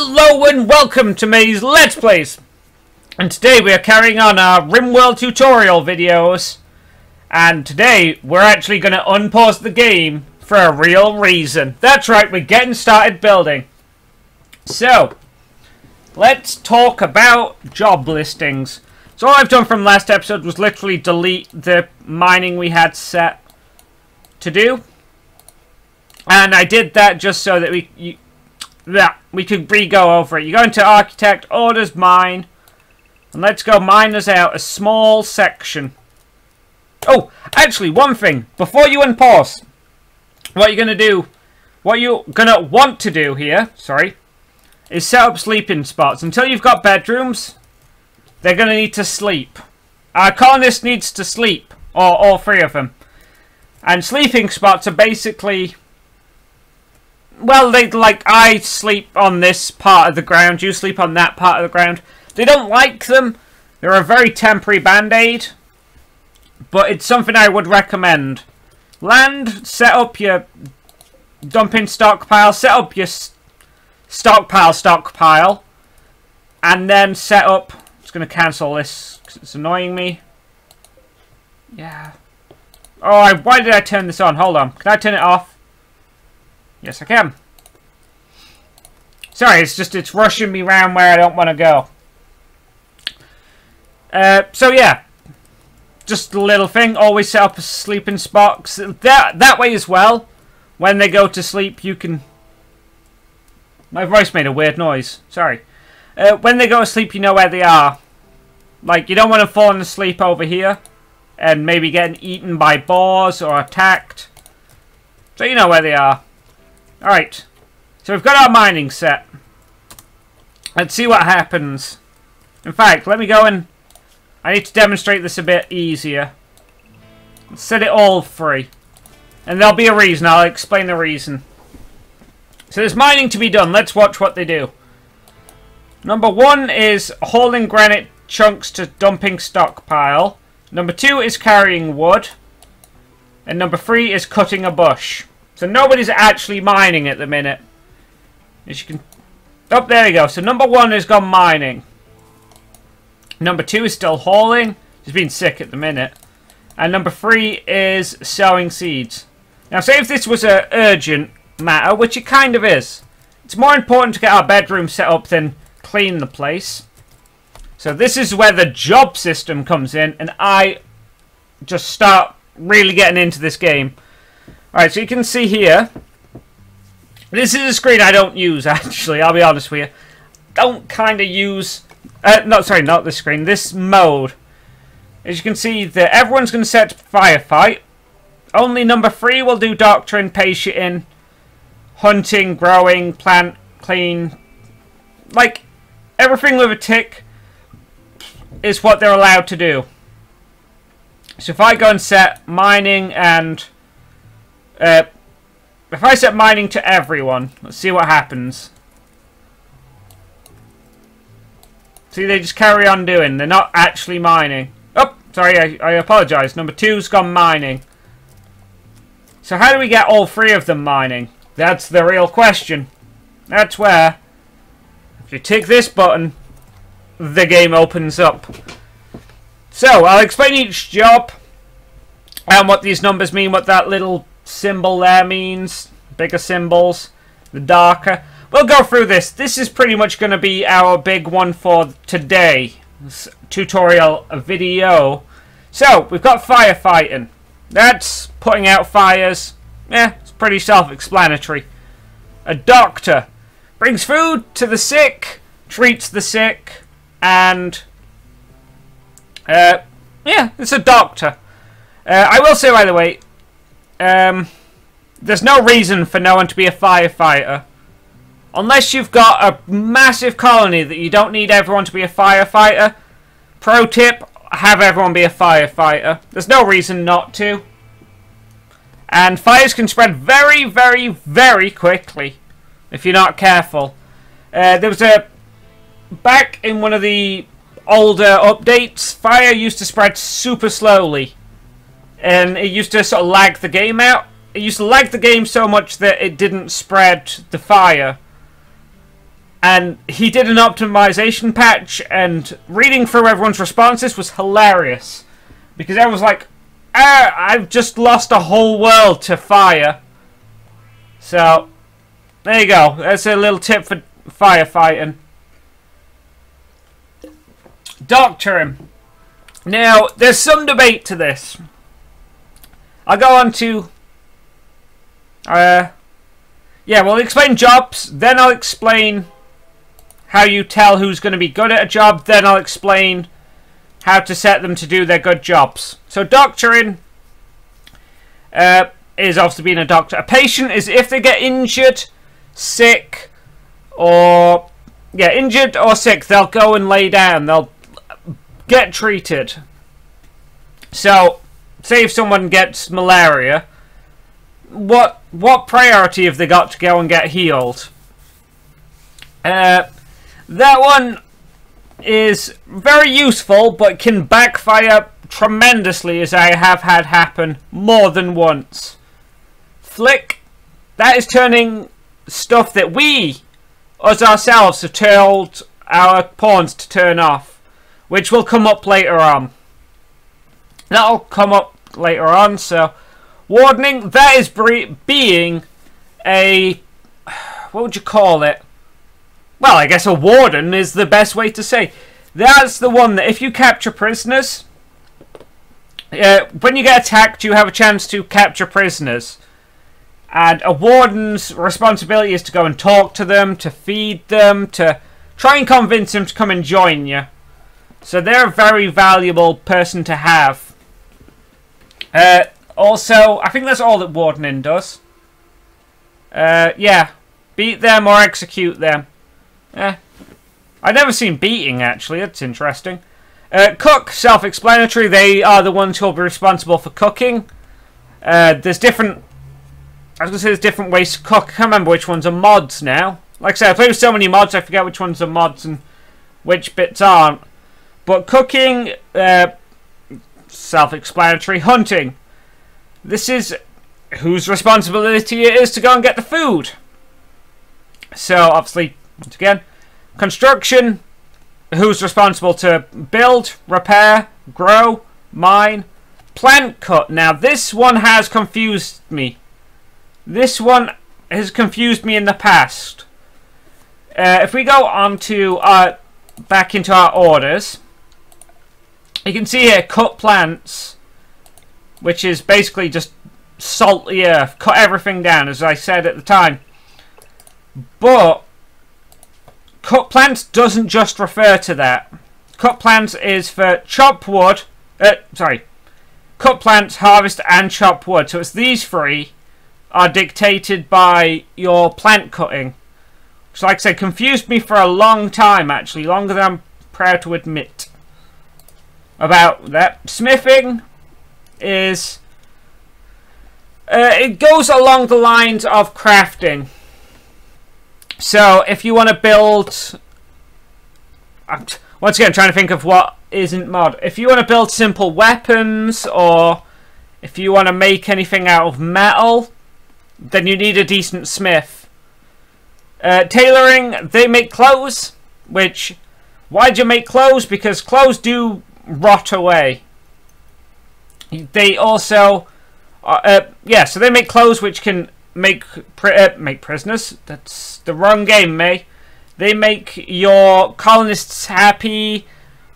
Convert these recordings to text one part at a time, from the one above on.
Hello and welcome to May's Let's Plays. And today we are carrying on our Rimworld tutorial videos. And today we're actually going to unpause the game for a real reason. That's right, we're getting started building. So, let's talk about job listings. So all I've done from last episode was literally delete the mining we had set to do. And I did that just so that we could re-go over it. You go into Architect, Orders, Mine. And let's go miners out a small section. Oh, actually, one thing. Before you unpause, what you're going to do, what you're going to want to do here, is set up sleeping spots. Until you've got bedrooms, they're going to need to sleep. Our colonist needs to sleep, or all three of them. And sleeping spots are basically... well, I sleep on this part of the ground, you sleep on that part of the ground. They don't like them. They're a very temporary band-aid. But it's something I would recommend. Land, set up your dumping stockpile, set up your stockpile. And then set up... I'm just going to cancel this because it's annoying me. Yeah. Oh, why did I turn this on? Hold on. Can I turn it off? Yes, I can. Sorry, it's rushing me around where I don't want to go. So yeah, just a little thing. Always set up a sleeping spot. That way as well, when they go to sleep, you can... My voice made a weird noise. Sorry. When they go to sleep, you know where they are. Like, you don't want to fall asleep over here and maybe getting eaten by boars or attacked. So you know where they are. Alright, so we've got our mining set. Let's see what happens. In fact, let me go and... I need to demonstrate this a bit easier. Let's set it all free. And there'll be a reason, I'll explain the reason. So there's mining to be done, let's watch what they do. Number 1 is hauling granite chunks to dumping stockpile. Number 2 is carrying wood. And number 3 is cutting a bush. So nobody's actually mining at the minute. As you can... oh, there you go. So number 1 has gone mining. Number 2 is still hauling. He's been sick at the minute. And number 3 is sowing seeds. Now, say if this was an urgent matter, which it kind of is. It's more important to get our bedroom set up than clean the place. So this is where the job system comes in. And I just start really getting into this game. Alright, so you can see here, this is a screen I don't use, actually, I'll be honest with you. Don't kind of use, not this screen, this mode. As you can see, that everyone's going to set firefight. Only number 3 will do doctoring, patient, hunting, growing, plant, clean. Like, everything with a tick is what they're allowed to do. So if I go and set mining and... if I set mining to everyone, let's see what happens. See, they just carry on doing. They're not actually mining. Oh, sorry, I apologise. Number 2's gone mining. So how do we get all 3 of them mining? That's the real question. That's where, if you tick this button, the game opens up. So, I'll explain each job and what these numbers mean, what that little symbol there means, bigger symbols, the darker. We'll go through this. This is pretty much going to be our big one for today. This tutorial video. So, we've got firefighting. That's putting out fires. Yeah, it's pretty self-explanatory. A doctor brings food to the sick, treats the sick, and yeah, it's a doctor. I will say, by the way, there's no reason for no one to be a firefighter. Unless you've got a massive colony that you don't need everyone to be a firefighter. Pro tip, have everyone be a firefighter. There's no reason not to. And fires can spread very, very, very quickly if you're not careful. There was a... back in one of the older updates, fire used to spread super slowly. And it used to sort of lag the game out. It used to lag the game so much that it didn't spread the fire. And he did an optimization patch, and reading through everyone's responses was hilarious. Because everyone's like, I've just lost a whole world to fire. So, there you go. That's a little tip for firefighting. Doctoring. Now, there's some debate to this. I'll go on to... yeah, we'll explain jobs, then I'll explain how you tell who's going to be good at a job, then I'll explain how to set them to do their good jobs. So doctoring is obviously being a doctor. A patient is if they get injured, sick, or... yeah, injured or sick, they'll go and lay down. They'll get treated. So, say if someone gets malaria, what priority have they got to go and get healed? That one is very useful, but can backfire tremendously, as I have had happen more than once. Flick, that is turning stuff that we, us ourselves, have told our pawns to turn off, which will come up later on. That'll come up later on, so... Wardening, that is being a... what would you call it? Well, I guess a warden is the best way to say. That's the one that if you capture prisoners... when you get attacked, you have a chance to capture prisoners. And a warden's responsibility is to go and talk to them, to feed them, to try and convince them to come and join you. So they're a very valuable person to have. Also, I think that's all that wardening does. Yeah. Beat them or execute them. I've never seen beating, actually. That's interesting. Cook, self-explanatory. They are the ones who will be responsible for cooking. There's different... I was going to say there's different ways to cook. I can't remember which ones are mods now. Like I said, I play with so many mods, I forget which ones are mods and which bits aren't. But cooking, self-explanatory. Hunting. This is whose responsibility it is to go and get the food. So, obviously, once again, construction, who's responsible to build, repair, grow, mine, plant cut. Now, this one has confused me. This one has confused me in the past. If we go on to back into our orders, you can see here, cut plants, which is basically just salt the earth, cut everything down, as I said at the time. But cut plants doesn't just refer to that. Cut plants is for chop wood. Cut plants, harvest, and chop wood. So it's these three are dictated by your plant cutting. Which, like I said, confused me for a long time, actually. Longer than I'm proud to admit. About that. Smithing is... it goes along the lines of crafting. So, if you want to build... once again, I'm trying to think of what isn't mod. If you want to build simple weapons, or if you want to make anything out of metal, then you need a decent smith. Tailoring, they make clothes, which... why do you make clothes? Because clothes do rot away. They also... yeah, so they make clothes which can make prisoners. That's the wrong game, May. They make your colonists happy.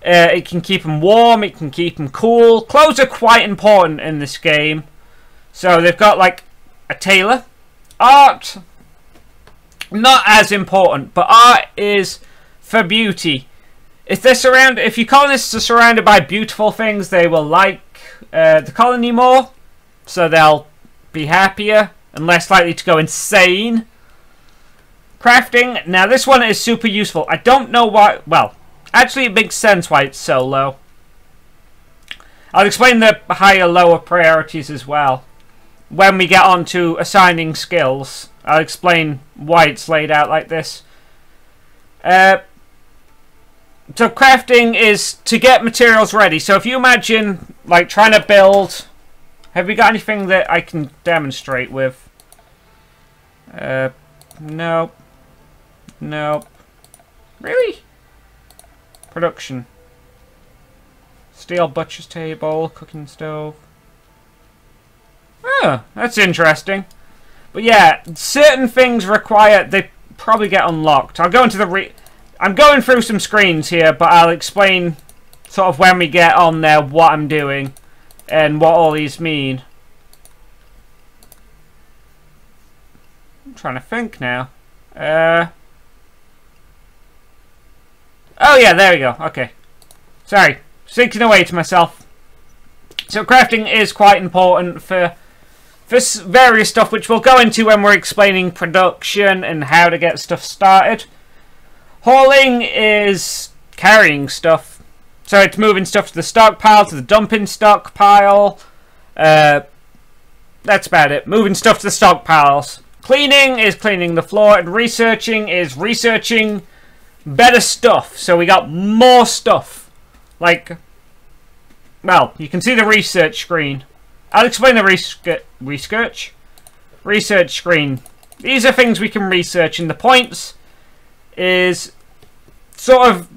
It can keep them warm. It can keep them cool. Clothes are quite important in this game. So they've got like a tailor. Art, not as important, but art is for beauty. If your colonists are surrounded by beautiful things, they will like the colony more. So they'll be happier and less likely to go insane. Crafting. Now this one is super useful. I don't know why... well, actually it makes sense why it's so low. I'll explain the higher, lower priorities as well. When we get on to assigning skills, I'll explain why it's laid out like this. So crafting is to get materials ready. So if you imagine like trying to build... have we got anything that I can demonstrate with? Nope. Nope. Really? Production. Steel butcher's table, cooking stove. Oh, that's interesting. But yeah, certain things require, they probably get unlocked. I'll go into the I'm going through some screens here, but I'll explain sort of when we get on there what I'm doing and what all these mean. I'm trying to think now. Oh yeah, there we go. Okay. Sorry. Thinking away to myself. So crafting is quite important for various stuff, which we'll go into when we're explaining production and how to get stuff started. Hauling is carrying stuff. So it's moving stuff to the stockpile, to the dumping stockpile. That's about it. Moving stuff to the stockpiles. Cleaning is cleaning the floor, and researching is researching better stuff. So we got more stuff. Like, well, you can see the research screen. I'll explain the research screen. These are things we can research, and the points is sort of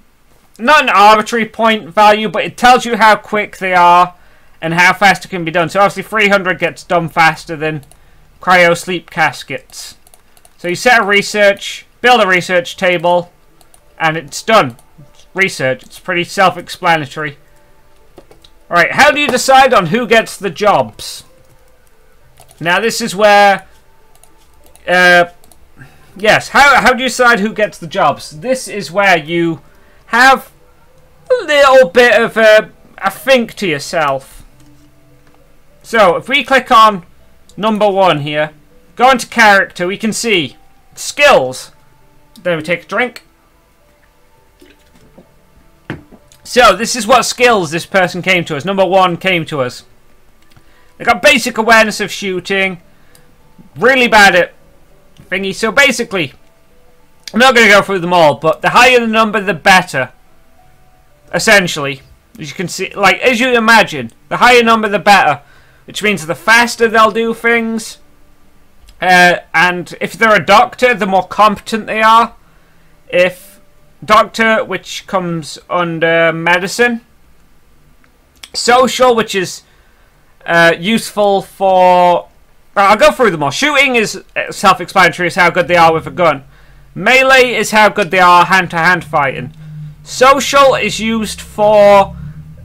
not an arbitrary point value, but it tells you how quick they are and how fast it can be done. So obviously 300 gets done faster than cryo sleep caskets. So you set a research, build a research table, and it's done. Research. It's pretty self-explanatory. Alright, how do you decide on who gets the jobs? Now this is where... yes, how do you decide who gets the jobs? This is where you have a little bit of a think to yourself. So, if we click on number 1 here, go into character, we can see skills. Then we take a drink. So, this is what skills this person came to us. Number 1 came to us. They got basic awareness of shooting. Really bad at thingy. So, basically, I'm not going to go through them all, but the higher the number, the better. Essentially. As you can see, like, as you imagine, the higher number, the better. Which means the faster they'll do things. And if they're a doctor, the more competent they are. If doctor, which comes under medicine. Social, which is useful for... I'll go through them all. Shooting is self-explanatory, is how good they are with a gun. Melee is how good they are hand-to-hand fighting. Social is used for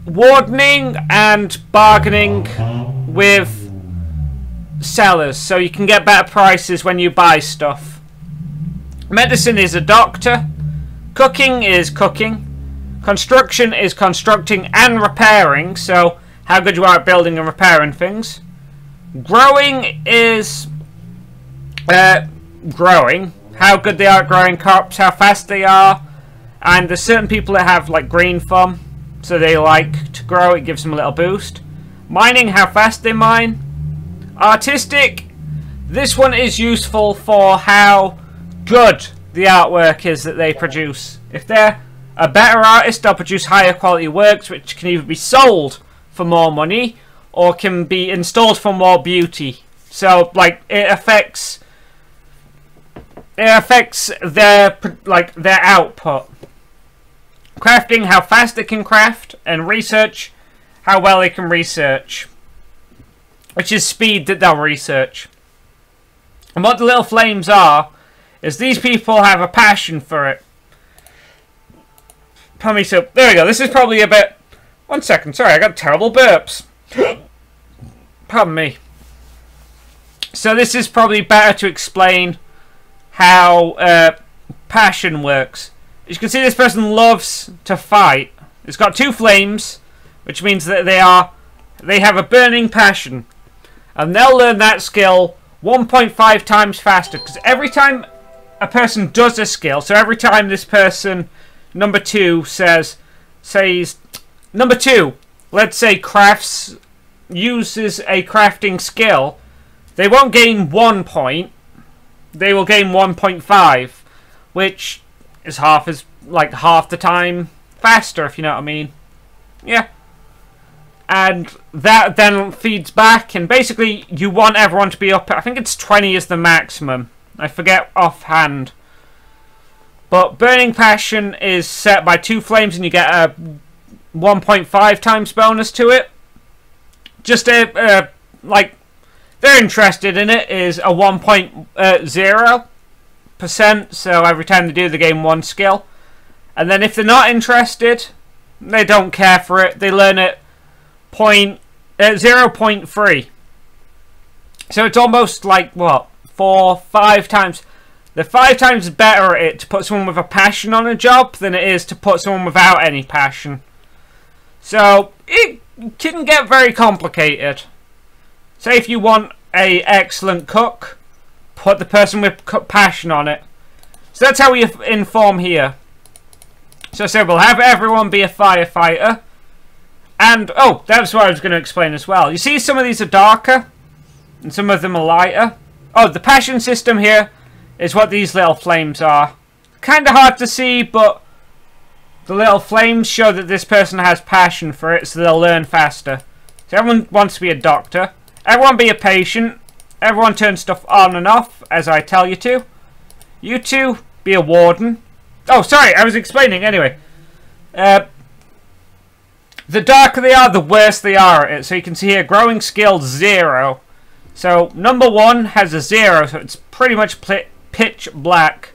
wardening and bargaining with sellers, so you can get better prices when you buy stuff. Medicine is a doctor. Cooking is cooking. Construction is constructing and repairing, so how good you are at building and repairing things. Growing is growing. How good they are at growing crops, how fast they are. And there's certain people that have like green thumb, so they like to grow, it gives them a little boost. Mining, how fast they mine. Artistic, this one is useful for how good the artwork is that they produce. If they're a better artist, they'll produce higher quality works, which can either be sold for more money or can be installed for more beauty. So, like, it affects their output. Crafting, how fast they can craft, and research, how well they can research, which is speed that they'll research. And what the little flames are is these people have a passion for it. Pardon me, so there we go. This is probably a bit... 1 second, sorry, I got terrible burps. Pardon me. So this is probably better to explain how passion works. As you can see, this person loves to fight. It's got 2 flames, which means that they have a burning passion. And they'll learn that skill 1.5 times faster, because every time a person does a skill, so every time this person, number 2, says number 2, let's say uses a crafting skill, they won't gain 1 point, they will gain 1.5, which is half the time faster, if you know what I mean. Yeah. And that then feeds back, and basically you want everyone to be up, I think it's 20 is the maximum. I forget offhand. But burning passion is set by 2 flames and you get a 1.5 times bonus to it. Just like, they're interested in it, is a 1.0%, so every time they do they gain 1 skill. And then if they're not interested, they don't care for it, they learn it 0.3. So it's almost like, what, 4-5 times. They're 5 times better at it to put someone with a passion on a job than it is to put someone without any passion. So it can get very complicated. Say if you want a excellent cook, put the person with passion on it. So that's how we inform here. So we'll have everyone be a firefighter. And, oh, that's what I was going to explain as well. You see some of these are darker, and some of them are lighter. Oh, the passion system here is what these little flames are. Kind of hard to see, but the little flames show that this person has passion for it, so they'll learn faster. So everyone wants to be a doctor. Everyone be a patient. Everyone turn stuff on and off, as I tell you to. You two be a warden. Oh, sorry, I was explaining anyway. The darker they are, the worse they are at it. So you can see here, growing skill 0. So number 1 has a 0, so it's pretty much pitch black.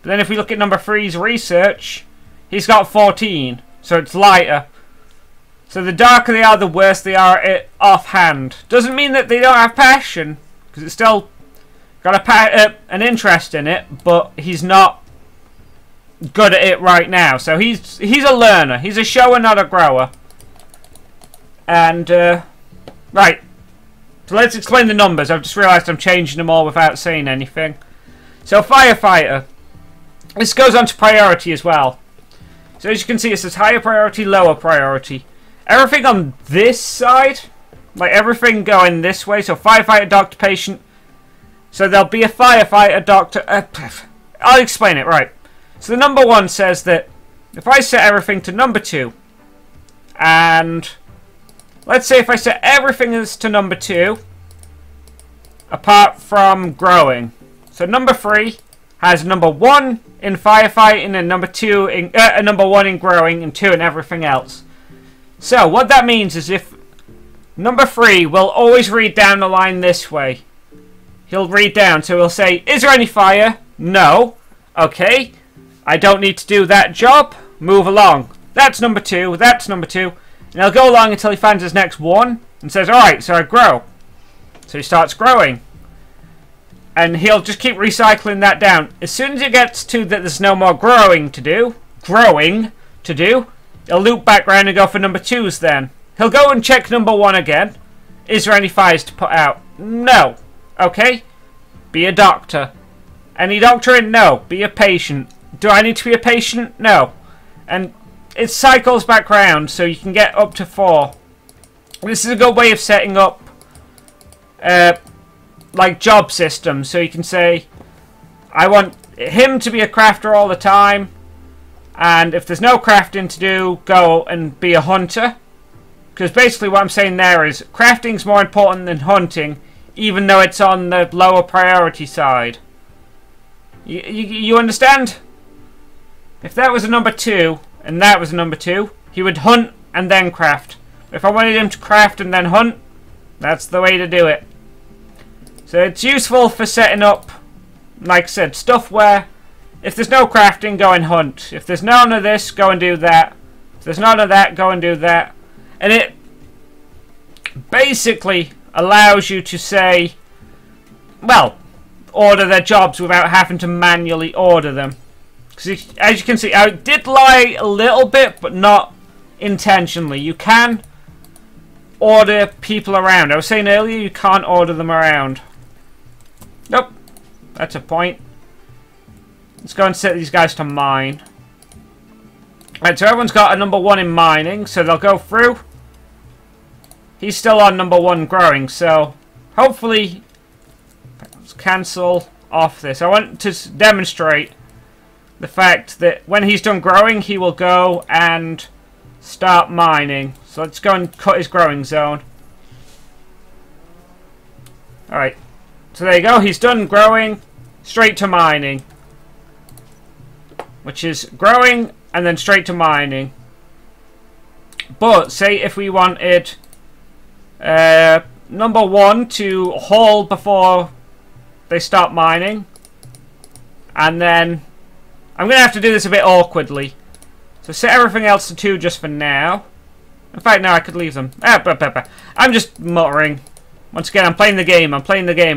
But then if we look at number 3's research, he's got 14, so it's lighter. So the darker they are, the worse they are at it offhand. Doesn't mean that they don't have passion, because it's still got an interest in it, but he's not good at it right now. So he's a learner. He's a shower, not a grower. And right. So let's explain the numbers. I've just realised I'm changing them all without saying anything. So firefighter. This goes on to priority as well. So as you can see, it says higher priority, lower priority. Everything on this side, like everything going this way. So firefighter, doctor, patient. So there'll be a firefighter, doctor. I'll explain it, right. So the number 1 says that if I set everything to number 2, and let's say if I set everything as to number 2, apart from growing. So number 3 has number 1 in firefighting and number 2 in number 1 in growing and 2 in everything else. So what that means is if number 3 will always read down the line this way. He'll read down, so he'll say, is there any fire? No. Okay. I don't need to do that job. Move along. That's number 2. That's number 2. And he'll go along until he finds his next 1 and says, alright, so I grow. So he starts growing. And he'll just keep recycling that down. As soon as he gets to that there's no more growing to do, he'll loop back around and go for number 2's then. He'll go and check number 1 again. Is there any fires to put out? No. Okay. Be a doctor. Any doctor in? No. Be a patient. Do I need to be a patient? No. And it cycles back round, so you can get up to 4. This is a good way of setting up like job systems. So you can say, I want him to be a crafter all the time, and if there's no crafting to do, go and be a hunter. Because basically what I'm saying there is crafting's more important than hunting, even though it's on the lower priority side. You understand? If that was a number 2 and that was a number 2, he would hunt and then craft. If I wanted him to craft and then hunt, that's the way to do it. So it's useful for setting up, like I said, stuff where if there's no crafting, go and hunt. If there's none of this, go and do that. If there's none of that, go and do that. And it basically allows you to say, well, order their jobs without having to manually order them. Because as you can see, I did lie a little bit, but not intentionally. You can order people around. I was saying earlier you can't order them around. Nope. That's a point. Let's go and set these guys to mine. Right, so everyone's got a number 1 in mining, so they'll go through. He's still on number 1 growing, so hopefully let's cancel off this. I want to demonstrate the fact that when he's done growing, he will go and start mining. So let's go and cut his growing zone. Alright, so there you go, he's done growing, straight to mining. which is growing and then straight to mining. But say if we wanted number 1 to haul before they start mining, and then I'm going to have to do this a bit awkwardly. So set everything else to 2 just for now. In fact, no, I could leave them. I'm just muttering. Once again, I'm playing the game.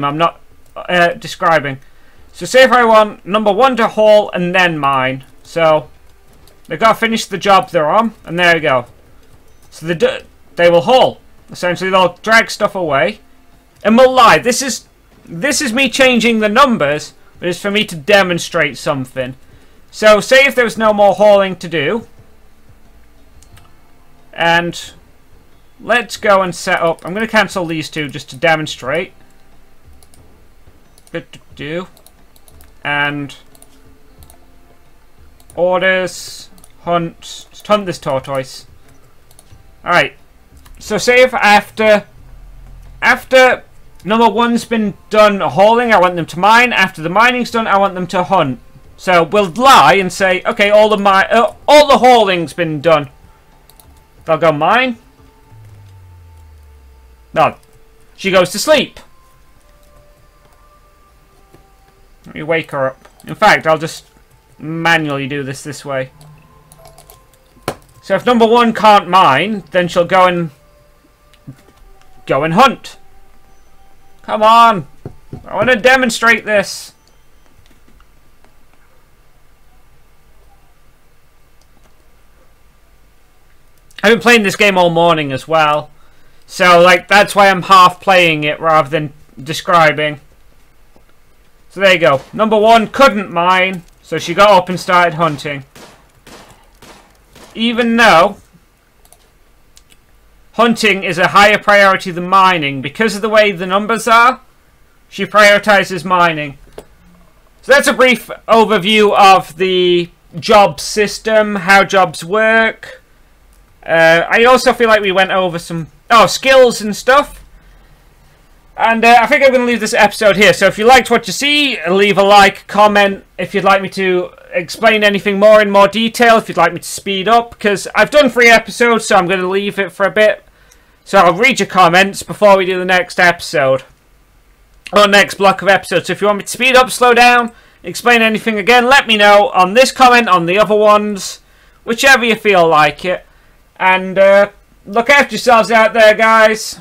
I'm not describing. So say if I want number 1 to haul and then mine. So they've got to finish the job they're on, and there we go. So they will haul. Essentially, they'll drag stuff away. And we'll lie. This is me changing the numbers, but it's for me to demonstrate something. So say if there was no more hauling to do. And let's go and set up. I'm going to cancel these 2 just to demonstrate. And orders, hunt. Just hunt this tortoise. Alright. So say if after number 1's been done hauling, I want them to mine. After the mining's done, I want them to hunt. So we'll lie and say, okay, all the hauling's been done. They'll go mine. No, she goes to sleep. Let me wake her up. In fact, I'll just manually do this way. So if number 1 can't mine, then she'll go and hunt. Come on. I want to demonstrate this. I've been playing this game all morning as well. So, like, that's why I'm half playing it rather than describing. So there you go. Number 1 couldn't mine, so she got up and started hunting. Even though hunting is a higher priority than mining, because of the way the numbers are, she prioritizes mining. So that's a brief overview of the job system, how jobs work. I also feel like we went over some skills and stuff. And I think I'm going to leave this episode here. So if you liked what you see, leave a like, comment if you'd like me to explain anything more in more detail, if you'd like me to speed up, because I've done 3 episodes, so I'm going to leave it for a bit. So I'll read your comments before we do the next episode, or next block of episodes. So if you want me to speed up, slow down, explain anything again, let me know on this comment, on the other ones, whichever you feel like it. And look after yourselves out there, guys.